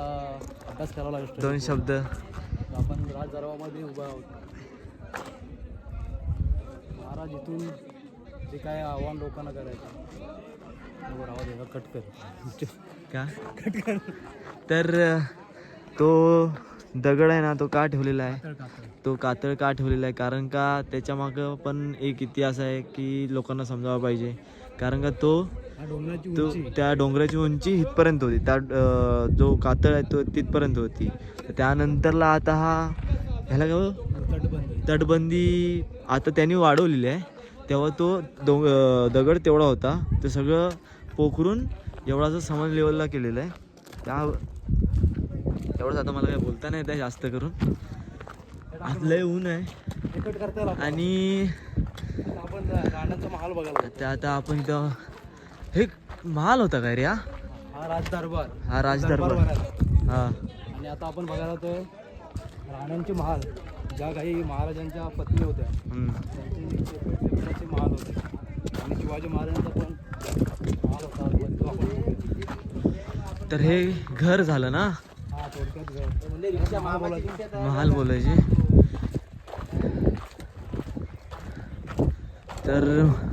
अभ्यास करावा लागेल. 2 शब्द. आपण राज दरबारामध्ये उभा आहोत. महाराज इथून जे काय आव्हान लोकांना करायचं कट कर का तर तो दगड आहे ना, तो का ठेवलेला आहे, तो कातळ का ठेवलेला आहे, कारण का त्याच्या मागं पण एक इतिहास आहे की लोकांना समजावं पाहिजे. कारण का तो त्या डोंगराची उंची इथपर्यंत होती, त्या जो कातळ आहे तो तिथपर्यंत होती. त्यानंतरला आता ह्याला काय तटबंदी आता त्यांनी वाढवलेली आहे. तेव्हा तो दगड तेवढा होता, ते सगळं पोखरून एवढाच समान लेवलला केलेलं आहे. त्या एवढंच. आता मला काय बोलता नाही येत जास्त करून, लय ऊन आहे. आणि आपण राणाचा महाल बघायला. त्या आता आपण इथं हे महाल होता काय रे? हा राज दरबार. हा राज दरबार. हा. आणि आता आपण बघायला तर राण्यांचे महाल, ज्या काही महाराजांच्या पत्नी होत्या त्यांचे महाल होते. आणि शिवाजी महाराजांचा पण महाल होता. तर हे घर झालं ना, हा थोडक्यात घर महाल बोलायचे. तर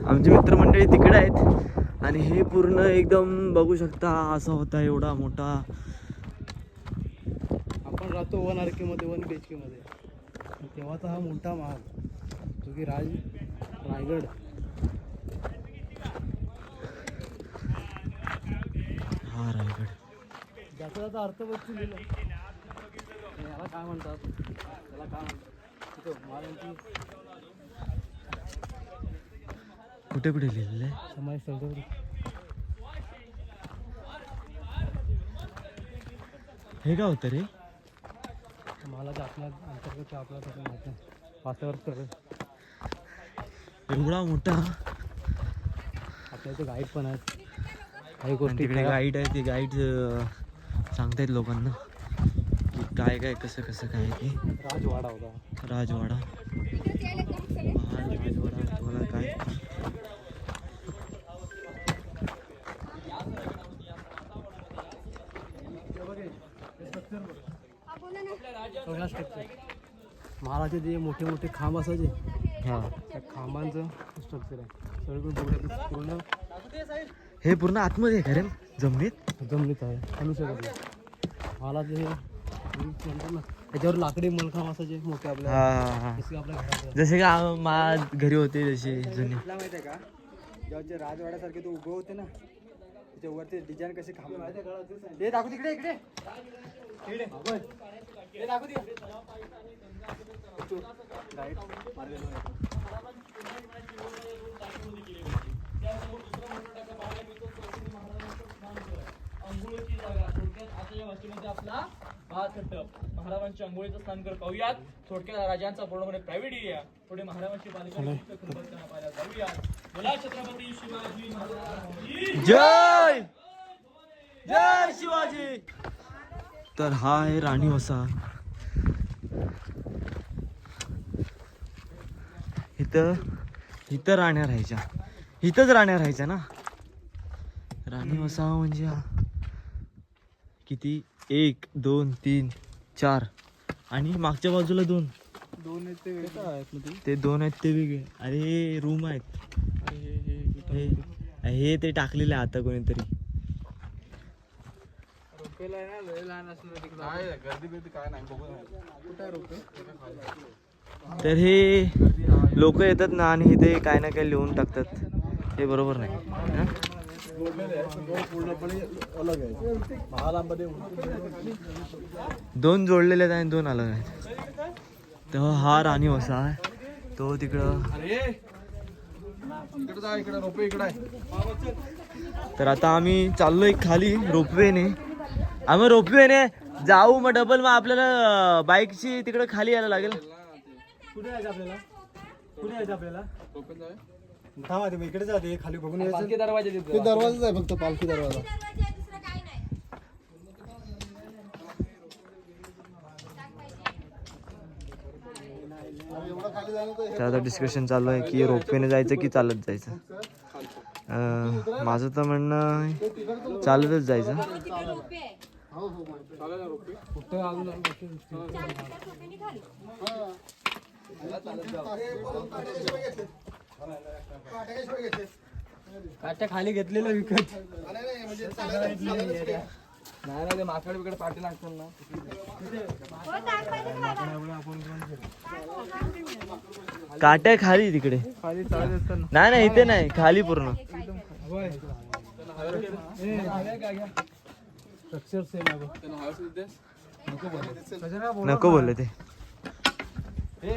आमची मित्रमंडळी तिकडे आहेत आणि हे पूर्ण एकदम बघू शकता असा होता, एवढा मोठा. आपण राहतो 1 RK मध्ये, 1 BHK मध्ये. तेव्हाचा हा मोठा महाल जो की रायगड. हा रायगड. ज्याचा त्याचा अर्थ बघून दिला. याला काय म्हणतात, त्याला काय म्हणतात महाराजांची कुठे कुठे लिहिलेलं आहे? समाज स्थळ. हे काय होतं रे? मला आपल्या अंतर्गत आपल्याला माहिती नाही. पाचावर कर एवढा मोठा. आपल्या इथे गाईड पण आहेत. काही गोष्टी तिकडे गाईड आहे, ते गाईड सांगतायत लोकांना की काय काय कसं कसं काय ते. राजवाडा होता. राजवाडा, महाल, राजवाडा, तुम्हाला काय सगळा स्ट्रक्चर. महाराजचे जे मोठे मोठे खांब असायचे, हा, त्या खांबांचं स्ट्रक्चर आहे. सगळीकडे पूर्ण हे पूर्ण आतमध्ये आहे का रे जमिनीत? जमिनीत आहे. आणू शकत नाही. महाराज हे म्हणतात ना, त्याच्यावर लाकडी मलखांब असायचे मोठे आपल्या. हा, जसे आपल्या घरात जसे का मा घरी होते जसे जुने. माहिती आहे का, जेव्हा जे राजवाड्यासारखे तो उभं होते ना, त्याच्यावरती डिझाईन कसे खांब ते दाखव तिकडे. इकडे हे दाखव तिकडे. अंघोळीची जागा थोडक्यात आताच्या भाषेमध्ये आपला महाराजांच्या अंघोळीचं स्थान कर पाहूयात. थोडक्यात राजांचा पूर्णपणे प्रायव्हेट एरिया. थोडे महाराजांची पालिका जाऊयात. बोला छत्रपती शिवाजी महाराज. जय जय शिवाजी. तर हा आहे राणी वसा. इथं राण्या राहायच्या, इथंच राण्या राहायच्या ना. राणी वसा म्हणजे किती, 1 2 3 4 आणि मागच्या बाजूला 2 ते 2 आहेत ते वेगळे. अरे रूम आहेत. हे ते टाकलेले आहे आता कोणीतरी. तर हे लोक येतात ना आणि हे ते काय ना काय लिहून टाकतात, हे बरोबर नाही. पूर्णपणे अलग आहे. महालामध्ये दोन जोडलेले आहेत आणि दोन अलग आहेत. तेव्हा हा राणी वसा आहे, तो तिकडं. तर आता आम्ही चाललोय खाली रोपवेने. आम्ही रोपवेने जाऊ, मग डबल मग आपल्याला बाईकची तिकडे खाली यायला लागेल. कुठे यायचं आपल्याला? कुठे यायचं आपल्याला? थांबा ते इकडे जाते खाली बघून यायचं. ते दरवाजाच आहे फक्त, पालखी दरवाजा. एवढं खाली जाणं तर तर आता डिस्कशन चालू आहे की रोपवेने जायचं की चालत जायचं. माझं तर म्हणणं आहे चालतच जायचं. हो हो माहिती काट्या खाली घेतलेलं विकत. नाही नाही, ते माकड बिकड पाठी लागतात ना. काट्या खाली तिकडे. खाली चालत असताना नाही नाही, इथे नाही, खाली पूर्ण. स्ट्रक्चर सेम आहे. नको बोलले ते. हे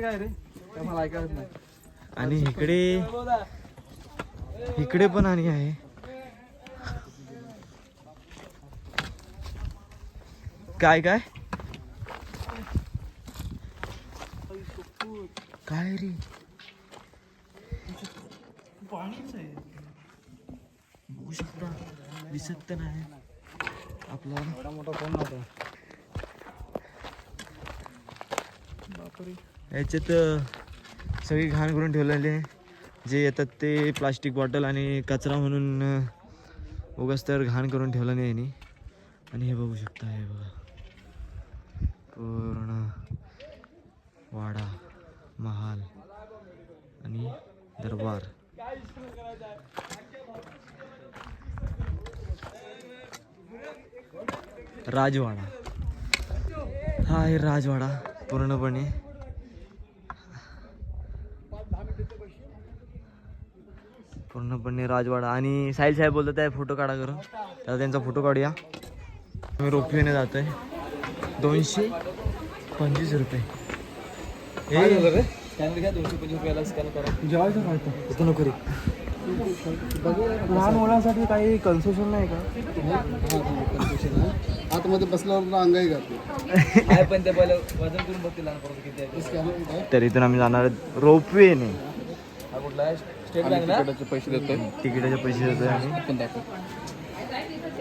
काय रे? मला ऐकायच नाही. आणि इकडे पण आणि आहे. काय काय काय रे? बघू शकता, दिसत तर नाही आपल्याला. एवढा मोठा कोण नव्हता. याच्यात सगळी घाण करून ठेवलेली आहे. जे येतात ते प्लास्टिक बॉटल आणि कचरा म्हणून उगाच तर घाण करून ठेवलं नाही यांनी. आणि हे बघू शकता, हे बघा पूर्ण वाडा, महाल आणि दरबार. राजवाडा, हा आहे राजवाडा पूर्णपणे. राजवाडा. आणि साहिल साहेब बोलतात आहे फोटो काढा करून, तर त्यांचा फोटो काढूया. मी रोपवेने जातोय. 225 रुपये. स्कॅनर घ्या, 225 रुपयाला स्कॅन करा. जेवायचं खायचं इथं नको रे. लहान मुलांसाठी काही कन्सेशन नाही का? आतमध्ये बसल्यावर अंगाई घातली. आहे पण ते पहिलं वजन करून बघतील लहान पोराचं किती आहे. तर इथून आम्ही जाणार रोपवेने. हा कुठला आहे? स्टेट बँक ना. पैसे देतोय. तिकिटाचे पैसे देतोय आम्ही.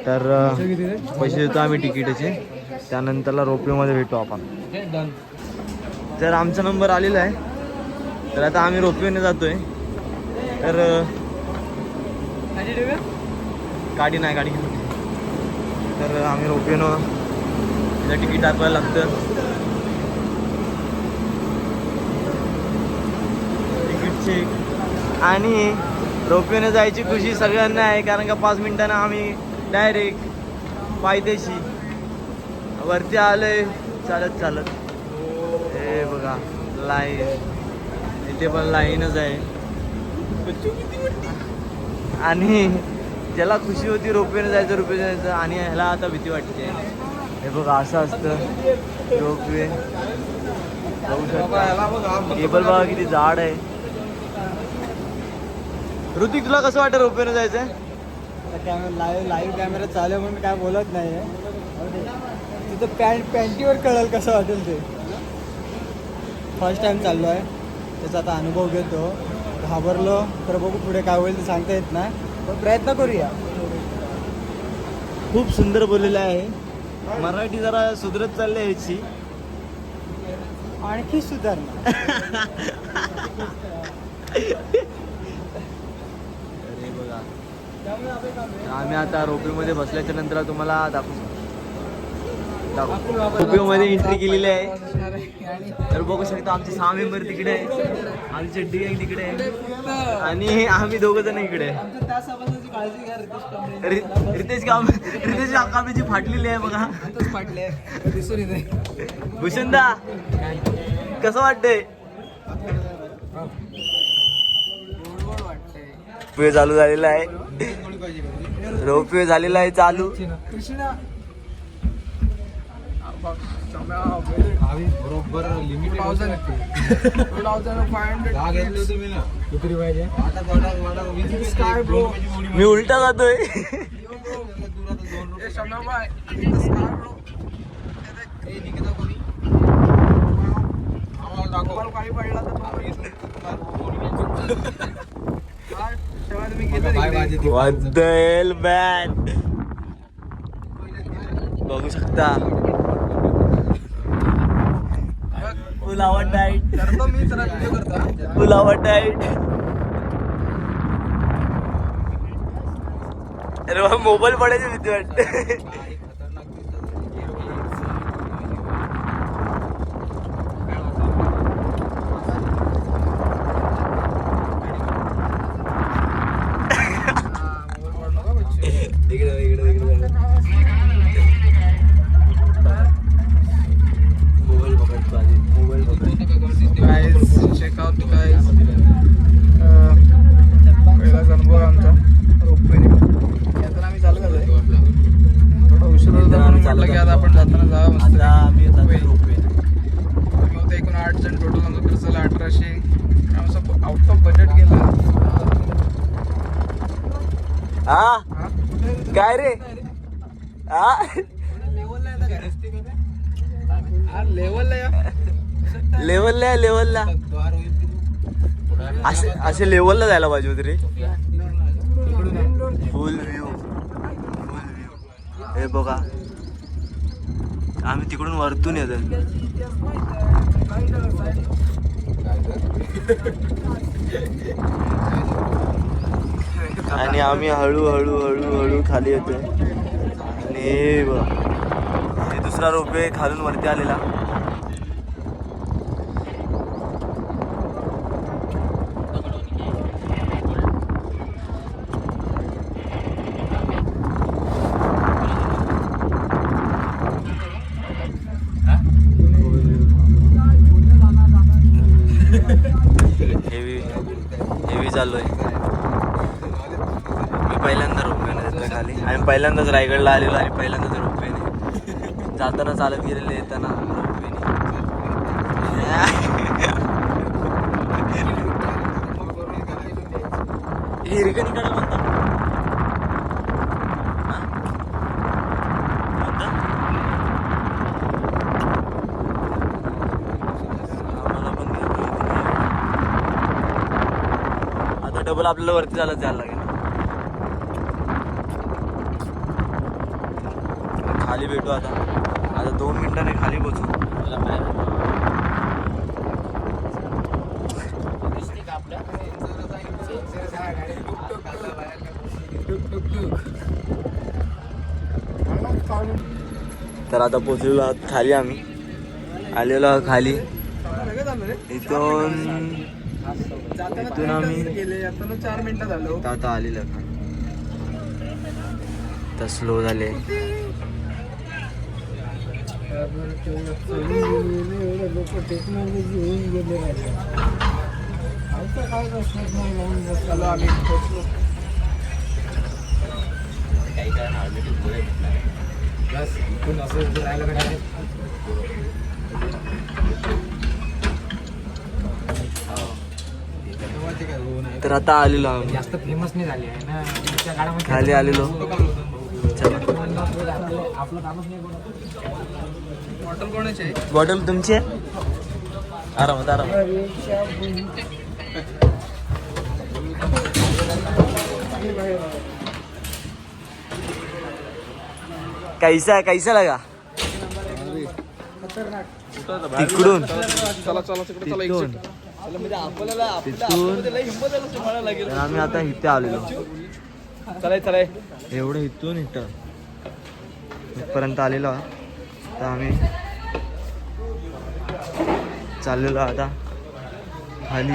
तर पैसे देतो आम्ही तिकिटाचे. त्यानंतरला रोपवेमध्ये भेटू आपण. डन. तर आमचा नंबर आलेला आहे. तर आता आम्ही रोपवेने जातोय. तर गाडी नाही, गाडी घेऊन. तर आम्ही रोपवेनं तिला तिकीट दाखवायला लागतं. Ticket check. आणि रोपवेने जायची खुशी सगळ्यांना आहे, कारण का 5 मिनिटांना आम्ही डायरेक्ट पायथ्याशी वरती आलोय चालत चालत. हे बघा लाईन, इथे पण लाईनच आहे. आणि ज्याला खुशी होती रोपवेने जायचं, रोपवे जायचं, आणि ह्याला आता भीती वाटते. हे बघा असं असतं रोपवे. बघू शकता केबल बघा किती जाड आहे. ऋतिक, तुला कसं वाटतं रोपवेने जायचं? लाईव्ह कॅमेरा चालू आहे म्हणून काय बोलत नाही. तिथं पॅन्टीवर कळेल कसं वाटेल ते. फर्स्ट टाइम चाललो आहे, त्याचा आता अनुभव घेतो. घाबरलो तर बघू पुढे काय होईल ते सांगता येत नाही, पण प्रयत्न करूया. खूप सुंदर बोललेलं आहे. मराठी जरा सुधरत चालली आहे याची. आणखी सुधारणा. अरे बघा, आम्ही आता रोपवेमध्ये बसल्याच्या नंतर तुम्हाला दाखवू. रोपवेमध्ये एंट्री केलेली आहे. तर बघू शकता आमचे 6 मेंबर तिकडे आहे, आमची चड्डी आहे तिकडे आहे, आणि आम्ही 2 जण इकडे आहे. रितेश कांबळेची फाटलेली आहे बघा. फाटले दिसून येते. भूषणदा कसं वाटतंय? रोपवे चालू झालेला आहे. रोपवे झालेला आहे चालू. कृष्णा बरोबर लिमिट 2500 स्काय ब्रो. मी उलटा जातोय. काही पडला तर वादल बॅन बघू शकता. पुलावा टाईट करतो मी तर व्हिडिओ करतो. पुलावा टाईट. अरे मोबाईल पडायची भीती वाटते. Check out guys. पहिलाच अनुभव आमचा रोपवेने. यातून आम्ही चालू झालोय. थोडा उशीर होता म्हणून म्हटलं की आता आपण जाताना जावं मस्त. आम्ही होतो एकूण 8 जण. टोटल आमचा खर्च झाला 1800. आमचं आउट ऑफ बजेट गेलं. हा काय रे? हा लेवलला असे लेवलला जायला पाहिजे होते रे. फुल व्ह्यू हे बघा. आम्ही तिकडून वरतून येतो. आणि आम्ही हळूहळू खाली येतोय. आणि हे बघ हे दुसरा रोपवे खालून वरती आलेला. हेवी चालू आहे. मी पहिल्यांदा रोपवेने जातोय खाली. आणि पहिल्यांदाच रायगडला आलेलो आणि पहिल्यांदाच रोपवेने. जाताना चालत गेलेले, येताना रोपवेने. हिरकणीकडे म्हणतात. डबल आपल्याला वरती जायला लागेल. खाली भेटू आता 2 मिनिटांनी खाली पोचू. तर आता पोचलेलो आहोत खाली. आम्ही आलेलो आहोत खाली. इथून आम्ही गेले. आता 4 मिनिटं झालो. आता आलेलं तर स्लो झाले. आम्ही पोचलो. तर आता आलेलो आम्ही. जास्त फेमस नाही झाली आहे ना खाली आलेलो. चला आपलं कामच नाही. बॉटल कोणाची आहे? बॉटल तुमची आहे. आरामात कैसा लगा तिकडून. तर आम्ही आता इथे आलेलो. एवढं इथून इथपर्यंत आलेलो. तर आम्ही चाललेलो आता खाली.